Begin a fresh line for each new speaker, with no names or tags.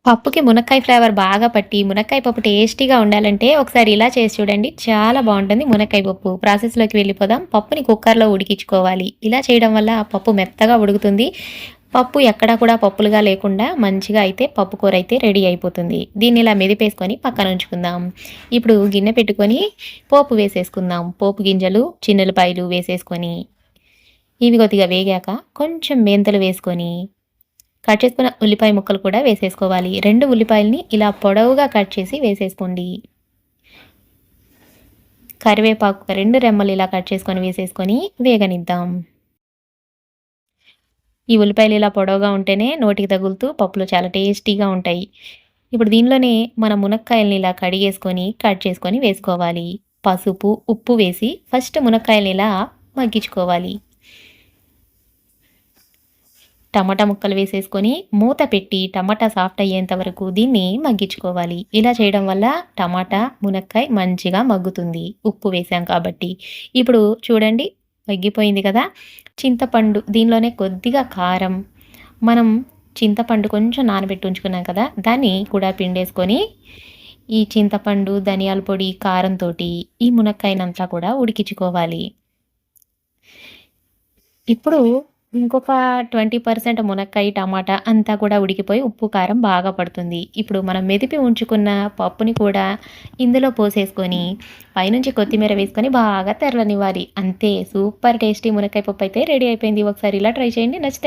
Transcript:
పప్పుకి మునక్కాయ ఫ్లేవర్ బాగా పట్టి, మునక్కాయ పప్పు టేస్టీగా ఉండాలంటే ఒకసారి ఇలా చేసి చూడండి. చాలా బావుంటుంది మునక్కాయ పప్పు. ప్రాసెస్‌లోకి వెళ్ళిపోదాం. పప్పుని కుక్కర్‌లో ఉడికించుకోవాలి. ఇలా చేయడం వల్ల ఆ పప్పు మెత్తగా ఉడుకుతుంది. పప్పు ఎక్కడా కూడా పప్పులుగా లేకుండా మంచిగా అయితే పప్పు కూర అయితే రెడీ అయిపోతుంది. దీన్ని ఇలా మెదిపేసుకొని పక్కన ఉంచుకుందాం. ఇప్పుడు గిన్నె పెట్టుకొని పోపు వేసేసుకుందాం. పోపు గింజలు, చిన్నుల్లిపాయలు వేసేసుకొని, ఇవి కొద్దిగా వేగాక కొంచెం మెంతులు వేసుకొని కట్ చేసుకున్న ఉల్లిపాయ ముక్కలు కూడా వేసేసుకోవాలి. 2 ఉల్లిపాయలని ఇలా పొడవుగా కట్ చేసి వేసేసుకోండి. కరివేపాకు 2 రెమ్మలు ఇలా కట్ చేసుకొని వేసేసుకొని వేగనిద్దాం. ఈ ఉల్లిపాయలు ఇలా పొడవుగా ఉంటేనే నోటికి తగులుతూ పప్పులో చాలా టేస్టీగా ఉంటాయి. ఇప్పుడు దీనిలోనే మన మునక్కాయల్ని ఇలా కడిగేసుకొని, కట్ చేసుకొని వేసుకోవాలి. పసుపు, ఉప్పు వేసి ఫస్ట్ మునక్కాయల్ని ఇలా మగ్గించుకోవాలి. టమాటా ముక్కలు వేసేసుకొని మూత పెట్టి టమాటా సాఫ్ట్ అయ్యేంత వరకు దీన్ని మగ్గించుకోవాలి. ఇలా చేయడం వల్ల టమాటా, మునక్కాయ మంచిగా మగ్గుతుంది. ఉప్పు వేసాం కాబట్టి. ఇప్పుడు చూడండి మగ్గిపోయింది కదా! చింతపండు దీనిలోనే కొద్దిగా కారం, మనం చింతపండు కొంచెం నానబెట్టి ఉంచుకున్నాం కదా! దాన్ని కూడా పిండేసుకొని ఈ చింతపండు, ధనియాల పొడి, కారంతోటి ఈ మునక్కాయనంతా కూడా ఉడికించుకోవాలి. ఇప్పుడు ఇంకొక 20% మునక్కాయ, టమాటా అంతా కూడా ఉడికిపోయి ఉప్పు, కారం బాగా పడుతుంది. ఇప్పుడు మనం మెదిపి ఉంచుకున్న పప్పుని కూడా ఇందులో పోసేసుకొని, పైనుంచి కొత్తిమీర వేసుకొని బాగా తెరలనివ్వాలి. అంతే సూపర్ టేస్టీ మునక్కాయ పప్పు అయితే రెడీ అయిపోయింది. ఒకసారి ఇలా ట్రై చేయండి. నచ్చితే